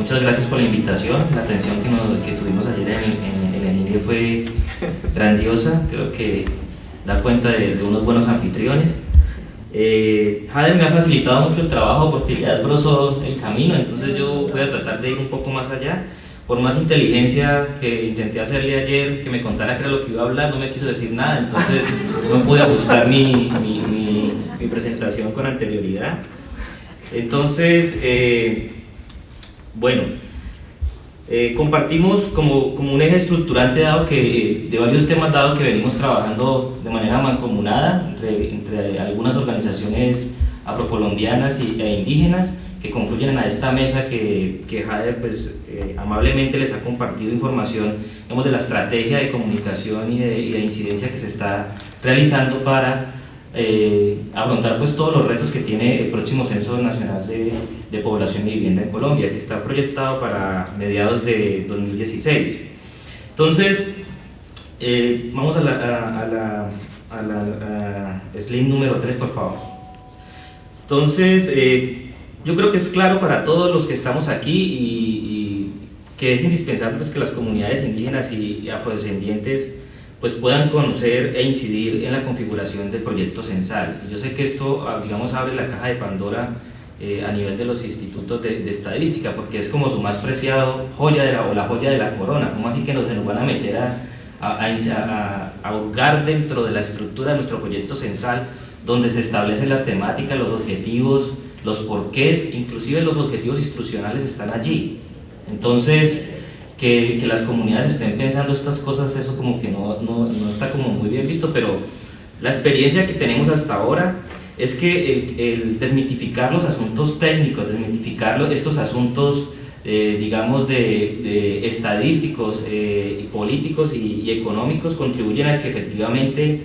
Muchas gracias por la invitación, la atención que tuvimos ayer en el INE fue grandiosa, creo que da cuenta de unos buenos anfitriones. Jader me ha facilitado mucho el trabajo porque ya esbozó el camino, entonces yo voy a tratar de ir un poco más allá. Por más inteligencia que intenté hacerle ayer, que me contara qué era lo que iba a hablar, no me quiso decir nada, entonces no pude ajustar mi presentación con anterioridad. Entonces, bueno, compartimos como un eje estructurante de varios temas dados que venimos trabajando de manera mancomunada entre algunas organizaciones afrocolombianas e indígenas que confluyen a esta mesa que Jader pues, amablemente les ha compartido información, digamos, de la estrategia de comunicación y de incidencia que se está realizando para afrontar pues, todos los retos que tiene el próximo Censo Nacional de Población y Vivienda en Colombia, que está proyectado para mediados de 2016. Entonces, vamos a la slide número 3, por favor. Entonces, yo creo que es claro para todos los que estamos aquí y que es indispensable pues, que las comunidades indígenas y afrodescendientes pues, puedan conocer e incidir en la configuración del proyecto censal. Yo sé que esto, digamos, abre la caja de Pandora a nivel de los institutos de estadística, porque es como su más preciado joya la joya de la corona. ¿Cómo así que nos van a meter a hurgar dentro de la estructura de nuestro proyecto censal, donde se establecen las temáticas, los objetivos, los porqués, inclusive los objetivos instruccionales están allí? Entonces, que las comunidades estén pensando estas cosas, eso como que no está como muy bien visto, pero la experiencia que tenemos hasta ahora es que el desmitificar los asuntos técnicos, desmitificar estos asuntos, digamos, de estadísticos, y políticos y económicos contribuyen a que efectivamente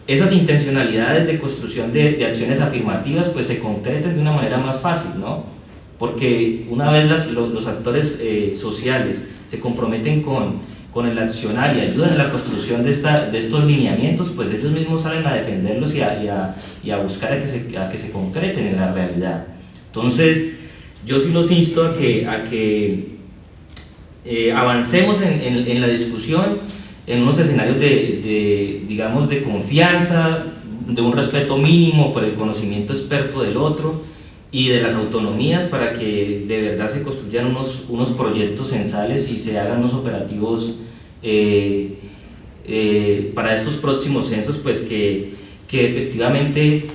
esas intencionalidades de construcción de acciones afirmativas pues se concreten de una manera más fácil, ¿no? Porque una vez los actores sociales se comprometen con el accionar y ayudan en la construcción de estos lineamientos, pues ellos mismos salen a defenderlos y a buscar a que se concreten en la realidad. Entonces, yo sí los insto a que avancemos en la discusión en unos escenarios digamos, de confianza, de un respeto mínimo por el conocimiento experto del otro y de las autonomías para que de verdad se construyan unos proyectos censales y se hagan unos operativos para estos próximos censos, pues que efectivamente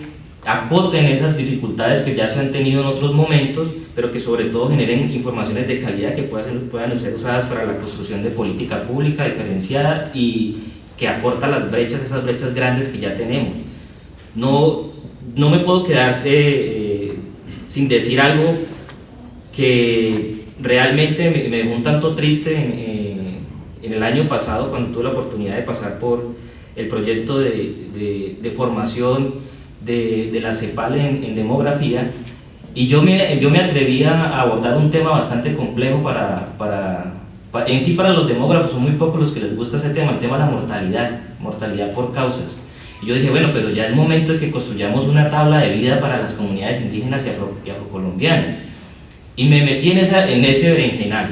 acoten esas dificultades que ya se han tenido en otros momentos, pero que sobre todo generen informaciones de calidad que puedan ser usadas para la construcción de política pública diferenciada y que acorta las brechas, esas brechas grandes que ya tenemos. No me puedo quedar sin decir algo que realmente me dejó un tanto triste en el año pasado, cuando tuve la oportunidad de pasar por el proyecto de formación de la CEPAL en demografía, y yo me atreví a abordar un tema bastante complejo en sí para los demógrafos. Son muy pocos los que les gusta ese tema, el tema de la mortalidad por causas. Y yo dije, bueno, pero ya es el momento de que construyamos una tabla de vida para las comunidades indígenas y afrocolombianas. Y me metí en ese berenjenal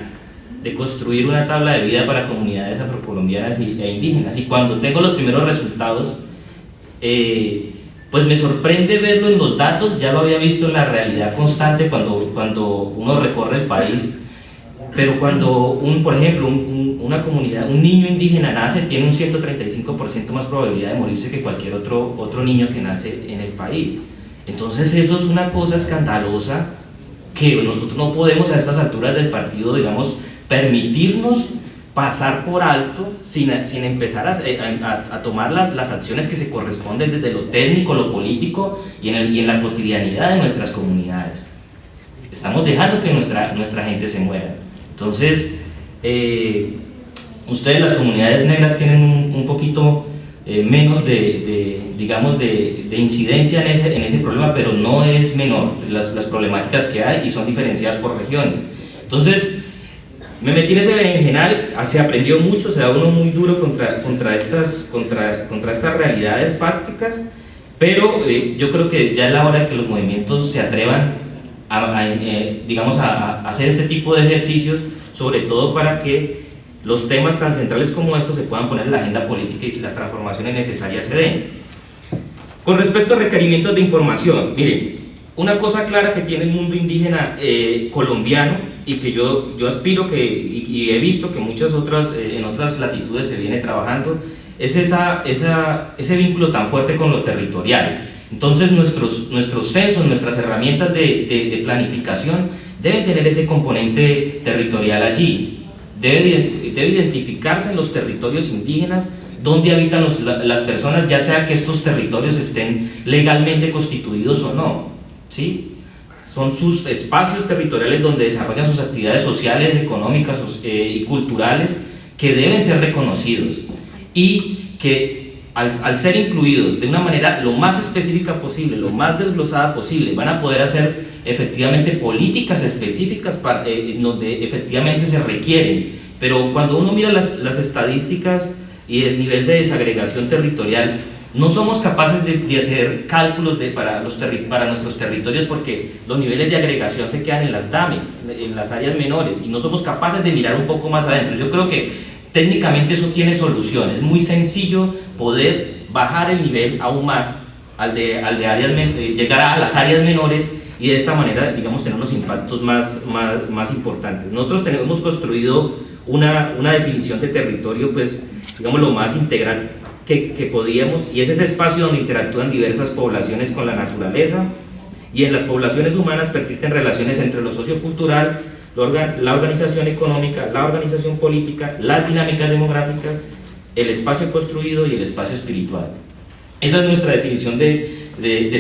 de construir una tabla de vida para comunidades afrocolombianas e indígenas. Y cuando tengo los primeros resultados, pues me sorprende verlo en los datos. Ya lo había visto en la realidad constante cuando uno recorre el país, pero cuando, por ejemplo, una comunidad, un niño indígena nace, tiene un 135% más probabilidad de morirse que cualquier otro niño que nace en el país. Entonces eso es una cosa escandalosa que nosotros no podemos a estas alturas del partido, digamos, permitirnos pasar por alto sin empezar a tomar las acciones que se corresponden desde lo técnico, lo político y en la cotidianidad de nuestras comunidades. Estamos dejando que nuestra gente se muera. Entonces, ustedes, las comunidades negras, tienen un poquito menos digamos, de incidencia en ese problema, pero no es menor las problemáticas que hay y son diferenciadas por regiones. Entonces, me metí en ese berenjenal, se aprendió mucho, se da uno muy duro contra estas realidades fácticas, pero yo creo que ya es la hora de que los movimientos se atrevan digamos, a hacer este tipo de ejercicios, sobre todo para que los temas tan centrales como estos se puedan poner en la agenda política y si las transformaciones necesarias se den. Con respecto a requerimientos de información, miren, una cosa clara que tiene el mundo indígena colombiano y que yo aspiro y he visto que muchas otras, en otras latitudes se viene trabajando, es ese vínculo tan fuerte con lo territorial. Entonces nuestros censos, nuestras herramientas de planificación deben tener ese componente territorial allí. Debe identificarse en los territorios indígenas donde habitan las personas, ya sea que estos territorios estén legalmente constituidos o no, ¿sí? Son sus espacios territoriales donde desarrollan sus actividades sociales, económicas y culturales, que deben ser reconocidos y que al ser incluidos de una manera lo más específica posible, lo más desglosada posible, van a poder hacer efectivamente políticas específicas donde efectivamente se requieren. Pero cuando uno mira las estadísticas y el nivel de desagregación territorial, no somos capaces de hacer cálculos para nuestros territorios, porque los niveles de agregación se quedan en las DAME, en las áreas menores, y no somos capaces de mirar un poco más adentro. Yo creo que técnicamente eso tiene solución, es muy sencillo poder bajar el nivel aún más al de áreas, llegar a las áreas menores y de esta manera, digamos, tener unos impactos más importantes. Nosotros hemos construido una definición de territorio, pues, digamos, lo más integral que podíamos, y es ese espacio donde interactúan diversas poblaciones con la naturaleza, y en las poblaciones humanas persisten relaciones entre lo sociocultural, la organización económica, la organización política, las dinámicas demográficas, el espacio construido y el espacio espiritual. Esa es nuestra definición de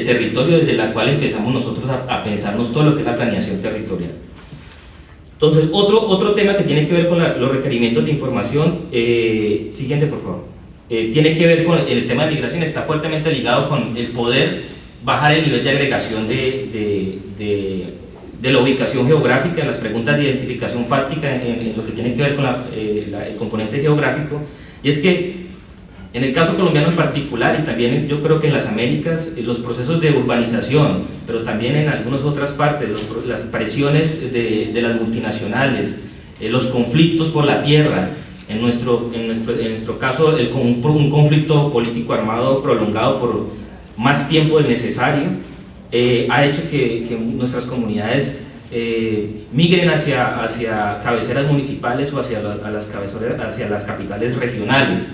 territorio, desde la cual empezamos nosotros a pensarnos todo lo que es la planeación territorial. Entonces, otro tema que tiene que ver con los requerimientos de información, siguiente por favor, tiene que ver con el tema de migración, está fuertemente ligado con el poder bajar el nivel de agregación de la ubicación geográfica, en las preguntas de identificación fáctica, en lo que tiene que ver con el componente geográfico, y es que en el caso colombiano en particular, y también yo creo que en las Américas, los procesos de urbanización, pero también en algunas otras partes, las presiones de las multinacionales, los conflictos por la tierra, en nuestro caso un conflicto político armado prolongado por más tiempo del necesario, ha hecho que nuestras comunidades migren hacia cabeceras municipales o hacia las capitales regionales.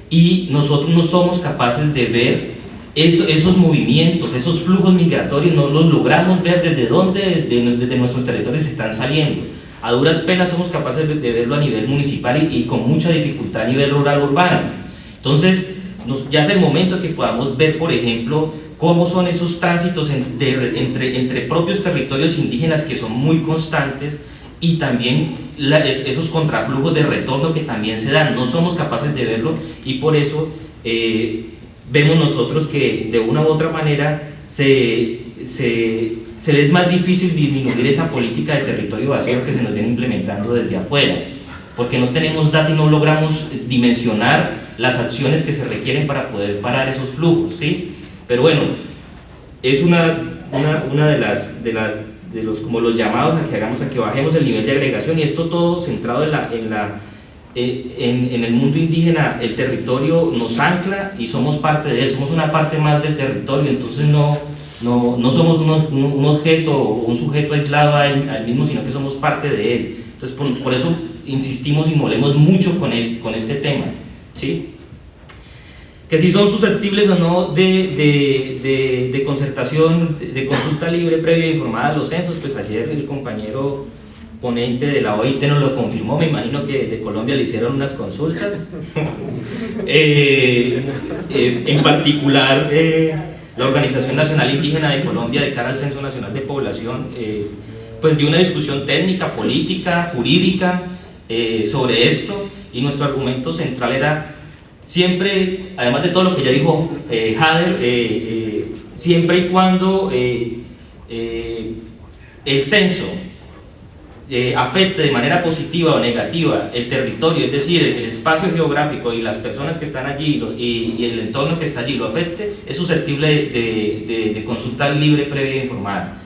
Y nosotros no somos capaces de ver esos movimientos, esos flujos migratorios, no los logramos ver desde dónde desde nuestros territorios están saliendo. A duras penas somos capaces de verlo a nivel municipal y con mucha dificultad a nivel rural-urbano. Entonces, ya es el momento que podamos ver, por ejemplo, cómo son esos tránsitos entre propios territorios indígenas, que son muy constantes, y también esos contraflujos de retorno que también se dan. No somos capaces de verlo, y por eso vemos nosotros que de una u otra manera se les es más difícil disminuir esa política de territorio vacío que se nos viene implementando desde afuera, porque no tenemos datos y no logramos dimensionar las acciones que se requieren para poder parar esos flujos, ¿sí? Pero bueno, es una de los llamados a que hagamos, a que bajemos el nivel de agregación, y esto todo centrado en el mundo indígena. El territorio nos ancla y somos parte de él, somos una parte más del territorio, entonces no somos un objeto o un sujeto aislado al mismo, sino que somos parte de él. Entonces por eso insistimos y molemos mucho con este tema, ¿sí? Que si son susceptibles o no de concertación, de consulta libre, previa e informada a los censos, pues ayer el compañero ponente de la OIT nos lo confirmó. Me imagino que de Colombia le hicieron unas consultas. En particular, la Organización Nacional Indígena de Colombia, de cara al Censo Nacional de Población, pues dio una discusión técnica, política, jurídica sobre esto, y nuestro argumento central era: siempre, además de todo lo que ya dijo Jader, siempre y cuando el censo afecte de manera positiva o negativa el territorio, es decir, el espacio geográfico y las personas que están allí y el entorno que está allí lo afecte, es susceptible de consulta libre, previa e informada.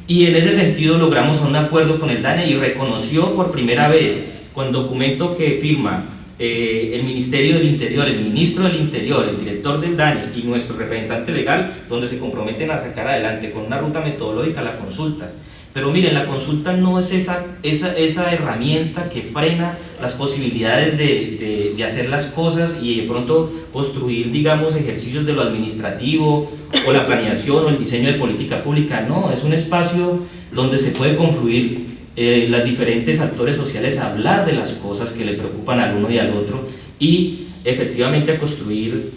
y en ese sentido logramos un acuerdo con el DANE y reconoció por primera vez con documento que firma el Ministerio del Interior, el Ministro del Interior, el director del DANE y nuestro representante legal, donde se comprometen a sacar adelante con una ruta metodológica la consulta. Pero miren, la consulta no es esa herramienta que frena las posibilidades de hacer las cosas y de pronto construir, digamos, ejercicios de lo administrativo o la planeación o el diseño de política pública. No, es un espacio donde se puede confluir los diferentes actores sociales a hablar de las cosas que le preocupan al uno y al otro y efectivamente a construir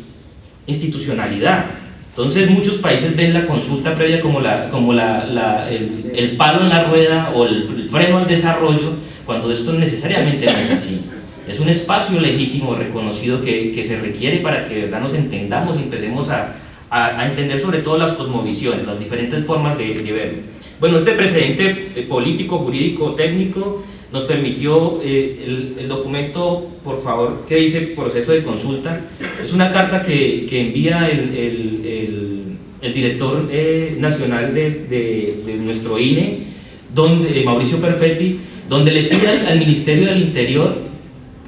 institucionalidad. Entonces muchos países ven la consulta previa como el palo en la rueda o el freno al desarrollo, cuando esto necesariamente no es así. Es un espacio legítimo, reconocido, que se requiere para que de verdad nos entendamos y empecemos a entender sobre todo las cosmovisiones, las diferentes formas de verlo. Bueno, este precedente político, jurídico, técnico nos permitió el documento, por favor, que dice proceso de consulta. Es una carta que envía el director nacional de nuestro INE, Mauricio Perfetti, donde le pide al Ministerio del Interior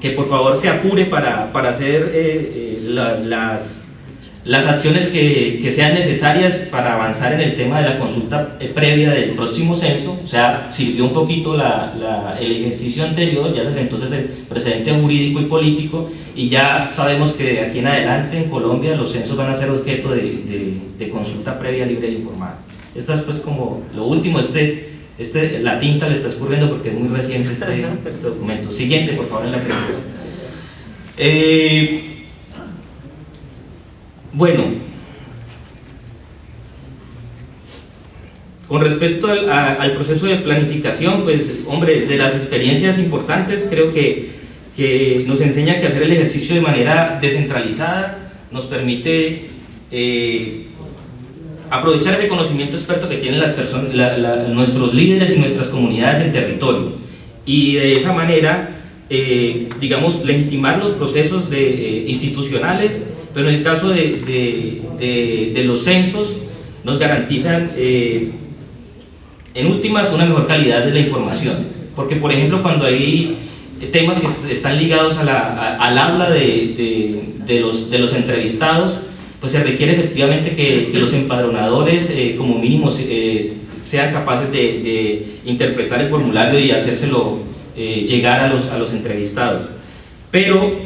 que por favor se apure para hacer las acciones que sean necesarias para avanzar en el tema de la consulta previa del próximo censo. O sea, sirvió un poquito el ejercicio anterior, ya se sentó el precedente jurídico y político, y ya sabemos que de aquí en adelante en Colombia los censos van a ser objeto de consulta previa, libre e informada. Esta es pues como lo último. La tinta le está escurriendo porque es muy reciente este documento. Siguiente, por favor, en la presentación. Bueno, con respecto al proceso de planificación, pues, hombre, de las experiencias importantes, creo que nos enseña que hacer el ejercicio de manera descentralizada nos permite aprovechar ese conocimiento experto que tienen las personas, nuestros líderes y nuestras comunidades en territorio, y de esa manera, digamos, legitimar los procesos institucionales, pero en el caso de los censos nos garantizan en últimas una mejor calidad de la información, porque por ejemplo cuando hay temas que están ligados al habla de los entrevistados, pues se requiere efectivamente que los empadronadores como mínimo sean capaces de interpretar el formulario y hacérselo llegar a los entrevistados. Pero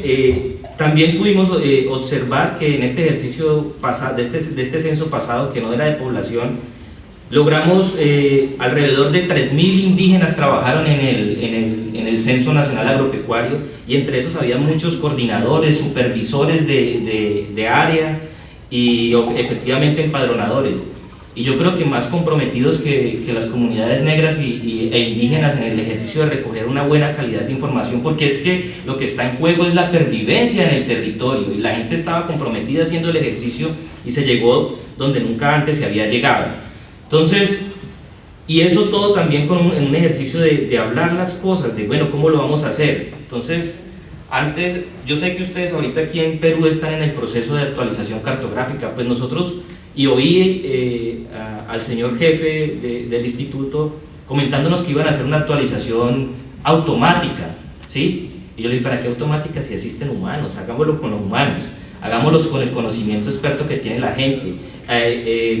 también pudimos observar que en este ejercicio pasado, de este censo pasado, que no era de población, logramos alrededor de 3.000 indígenas trabajaron en el Censo Nacional Agropecuario, y entre esos había muchos coordinadores, supervisores de área y efectivamente empadronadores. Y yo creo que más comprometidos que las comunidades negras e indígenas en el ejercicio de recoger una buena calidad de información, porque es que lo que está en juego es la pervivencia en el territorio, y la gente estaba comprometida haciendo el ejercicio y se llegó donde nunca antes se había llegado. Entonces, y eso todo también en un ejercicio de hablar las cosas, de bueno, ¿cómo lo vamos a hacer? Entonces, antes, yo sé que ustedes ahorita aquí en Perú están en el proceso de actualización cartográfica, pues nosotros, y oí al señor jefe del instituto comentándonos que iban a hacer una actualización automática, ¿sí? Y yo le dije, ¿para qué automática si existen humanos? Hagámoslo con los humanos, hagámoslo con el conocimiento experto que tiene la gente.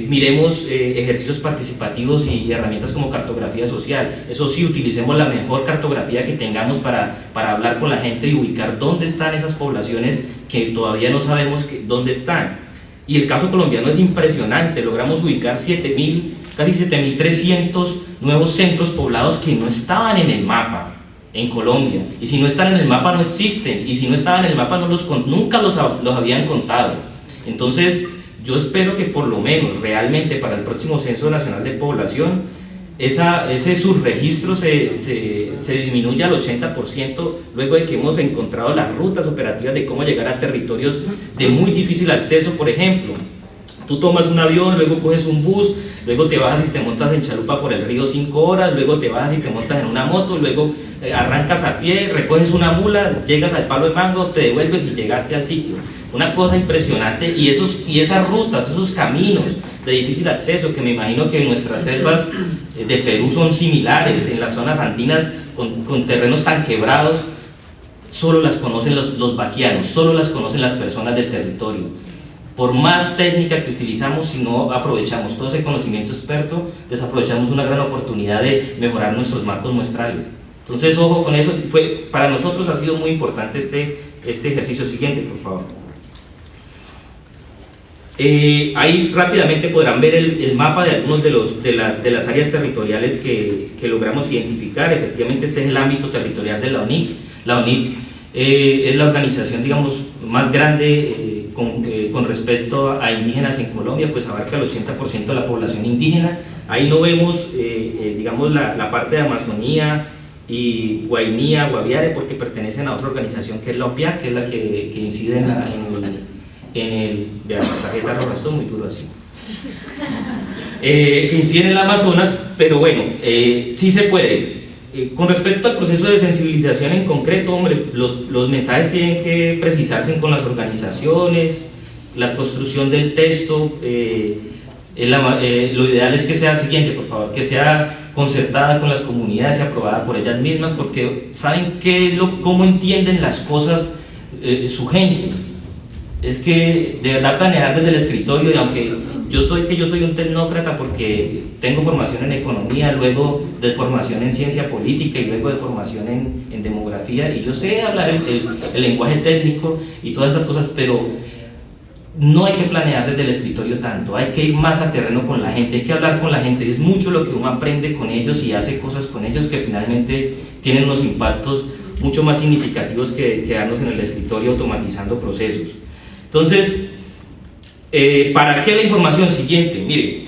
Miremos ejercicios participativos y herramientas como cartografía social. Eso sí, utilicemos la mejor cartografía que tengamos para hablar con la gente y ubicar dónde están esas poblaciones que todavía no sabemos dónde están. Y el caso colombiano es impresionante, logramos ubicar casi 7.300 nuevos centros poblados que no estaban en el mapa en Colombia, y si no están en el mapa no existen, y si no estaban en el mapa nunca los habían contado. Entonces yo espero que por lo menos realmente para el próximo Censo Nacional de Población ese subregistro se disminuya al 80%, luego de que hemos encontrado las rutas operativas de cómo llegar a territorios de muy difícil acceso. Por ejemplo, Tú tomas un avión, luego coges un bus, luego te bajas y te montas en chalupa por el río 5 horas, luego te bajas y te montas en una moto, luego arrancas a pie, recoges una mula, llegas al Palo de Mango, te devuelves y llegaste al sitio. Una cosa impresionante, y esas rutas, esos caminos de difícil acceso, que me imagino que en nuestras selvas de Perú son similares, en las zonas andinas con terrenos tan quebrados, solo las conocen los vaquianos, solo las conocen las personas del territorio. Por más técnica que utilizamos, si no aprovechamos todo ese conocimiento experto, desaprovechamos una gran oportunidad de mejorar nuestros marcos muestrales. Entonces, ojo con eso, para nosotros ha sido muy importante este ejercicio. Siguiente, por favor. Ahí rápidamente podrán ver el mapa de algunos de las áreas territoriales que logramos identificar. Efectivamente, este es el ámbito territorial de la ONIC. La ONIC es la organización, digamos, más grande con respecto a indígenas en Colombia, pues abarca el 80% de la población indígena. Ahí no vemos, digamos, la parte de Amazonía y Guainía, Guaviare, porque pertenecen a otra organización que es la OPIAC, que es la que incide vean, la tarjeta roja, esto es muy duro así, que inciden en el Amazonas, pero bueno, sí se puede. Con respecto al proceso de sensibilización en concreto, hombre, los mensajes tienen que precisarse con las organizaciones, la construcción del texto, lo ideal es que sea el siguiente, por favor, que sea concertada con las comunidades y aprobada por ellas mismas, porque saben cómo entienden las cosas su gente. Es que de verdad planear desde el escritorio, y aunque yo soy un tecnócrata porque tengo formación en economía, luego de formación en ciencia política y luego de formación en demografía, y yo sé hablar el lenguaje técnico y todas estas cosas, pero no hay que planear desde el escritorio tanto, hay que ir más a terreno con la gente, hay que hablar con la gente, es mucho lo que uno aprende con ellos y hace cosas con ellos que finalmente tienen unos impactos mucho más significativos que quedarnos en el escritorio automatizando procesos. Entonces, ¿para qué la información? Siguiente, mire,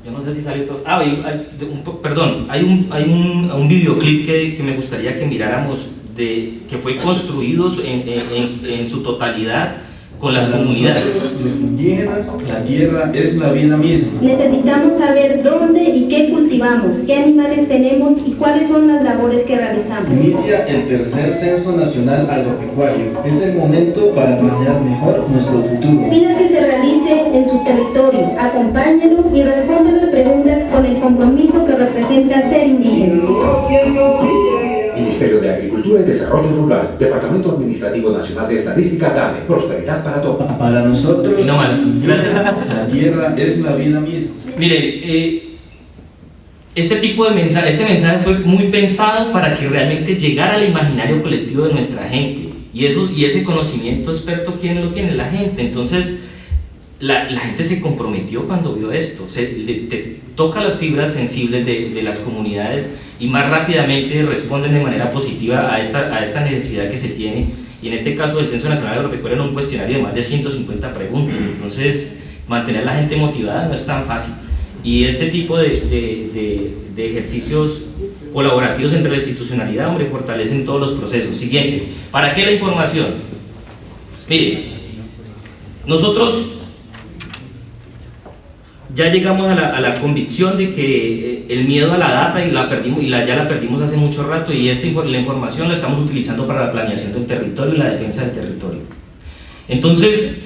yo no sé si salió todo. Hay un videoclip que me gustaría que miráramos, que fue construido en su totalidad con las comunidades. Los indígenas, la tierra es la vida misma. Necesitamos saber dónde y qué cultivamos, qué animales tenemos y cuáles son las labores que realizamos. Inicia el tercer Censo Nacional Agropecuario. Es el momento para planear mejor nuestro futuro. Pida que se realice en su territorio, acompáñelo y responda las preguntas con el compromiso que representa ser indígena. Ministerio de Agricultura y Desarrollo Rural, Departamento Administrativo Nacional de Estadística, DANE, prosperidad para todos. Para nosotros, no más. Gracias. La tierra es la vida misma. Mire, este mensaje fue muy pensado para que realmente llegara al imaginario colectivo de nuestra gente, y ese conocimiento experto, ¿quién lo tiene? La gente. Entonces la gente se comprometió cuando vio esto, te toca las fibras sensibles de las comunidades y más rápidamente responden de manera positiva a esta necesidad que se tiene, y en este caso el Censo Nacional Agropecuario era un cuestionario de más de 150 preguntas. Entonces mantener a la gente motivada no es tan fácil, y este tipo de ejercicios colaborativos entre la institucionalidad, hombre, fortalecen todos los procesos. Siguiente, ¿para qué la información? Mire, nosotros ya llegamos a la convicción de que el miedo a la data ya la perdimos hace mucho rato, y la información la estamos utilizando para la planeación del territorio y la defensa del territorio. Entonces,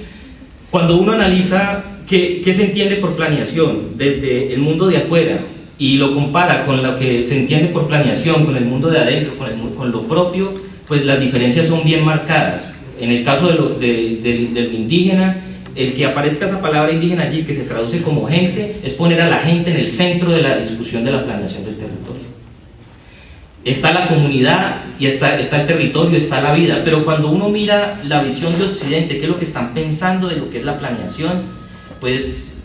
cuando uno analiza qué se entiende por planeación desde el mundo de afuera y lo compara con lo que se entiende por planeación con el mundo de adentro, con lo propio, pues las diferencias son bien marcadas. En el caso de lo indígena, el que aparezca esa palabra indígena allí, que se traduce como gente, es poner a la gente en el centro de la discusión de la planeación del territorio. Está la comunidad y está el territorio, está la vida, pero cuando uno mira la visión de Occidente, qué es lo que están pensando de lo que es la planeación, pues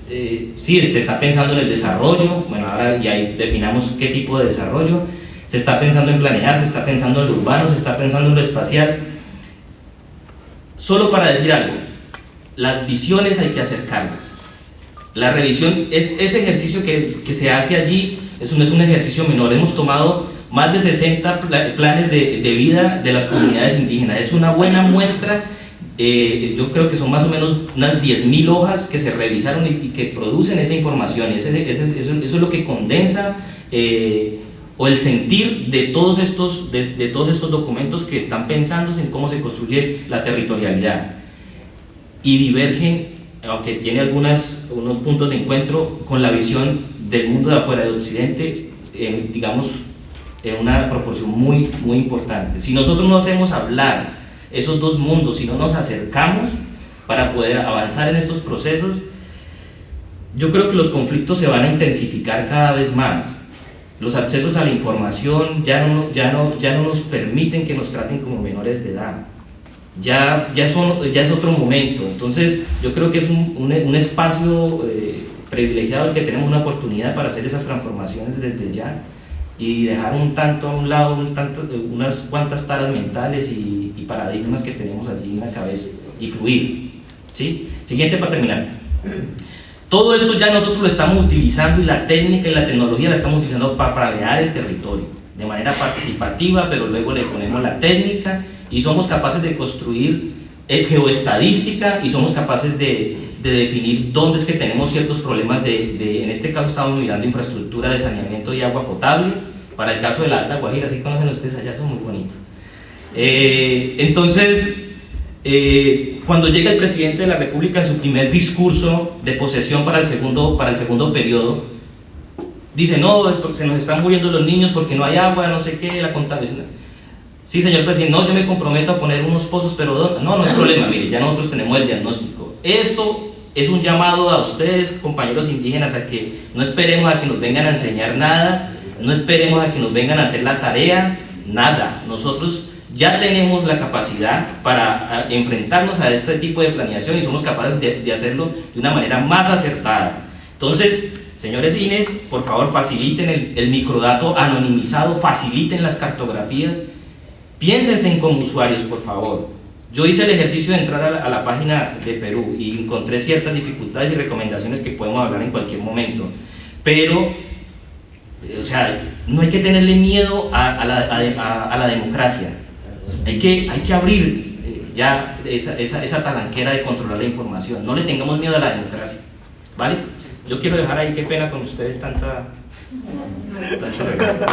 sí, se está pensando en el desarrollo. Bueno, ahora ya definamos qué tipo de desarrollo. Se está pensando en planear, se está pensando en lo urbano, se está pensando en lo espacial. Solo para decir algo, las visiones hay que acercarlas. La revisión, ese ejercicio que se hace allí es un ejercicio menor. Hemos tomado más de 60 planes de vida de las comunidades indígenas. Es una buena muestra yo creo que son más o menos unas 10.000 hojas que se revisaron y que producen esa información. Eso es lo que condensa o el sentir de todos estos documentos que están pensando en cómo se construye la territorialidad, y divergen, aunque tiene unos puntos de encuentro, con la visión del mundo de afuera, de Occidente, digamos, en una proporción muy importante. Si nosotros no hacemos hablar esos dos mundos, si no nos acercamos para poder avanzar en estos procesos, yo creo que los conflictos se van a intensificar cada vez más. Los accesos a la información ya no nos permiten que nos traten como menores de edad. Ya es otro momento. Entonces yo creo que es un espacio privilegiado el que tenemos una oportunidad para hacer esas transformaciones desde ya y dejar un tanto a un lado unas cuantas taras mentales y paradigmas que tenemos allí en la cabeza y fluir, ¿sí? Siguiente para terminar. Todo esto ya nosotros lo estamos utilizando, y la técnica y la tecnología la estamos utilizando para planear el territorio de manera participativa, pero luego le ponemos la técnica y somos capaces de construir geoestadística, y somos capaces de definir dónde es que tenemos ciertos problemas en este caso estamos mirando infraestructura de saneamiento y agua potable. Para el caso de la Alta Guajira, ¿sí conocen ustedes? Allá son muy bonitos. Entonces, cuando llega el presidente de la República en su primer discurso de posesión para el segundo periodo, dice: no, se nos están muriendo los niños porque no hay agua, no sé qué, la contaminación. Sí, señor presidente, no, yo me comprometo a poner unos pozos, pero no es problema, mire, ya nosotros tenemos el diagnóstico. Esto es un llamado a ustedes, compañeros indígenas, a que no esperemos a que nos vengan a enseñar nada, no esperemos a que nos vengan a hacer la tarea, nada. Nosotros ya tenemos la capacidad para enfrentarnos a este tipo de planeación y somos capaces de hacerlo de una manera más acertada. Entonces, señores INES, por favor faciliten el microdato anonimizado, faciliten las cartografías, piénsense como usuarios, por favor. Yo hice el ejercicio de entrar a la página de Perú y encontré ciertas dificultades y recomendaciones que podemos hablar en cualquier momento, pero, o sea, no hay que tenerle miedo a la democracia. Hay que abrir ya esa talanquera de controlar la información. No le tengamos miedo a la democracia, ¿vale? Yo quiero dejar ahí, qué pena con ustedes tanta regla.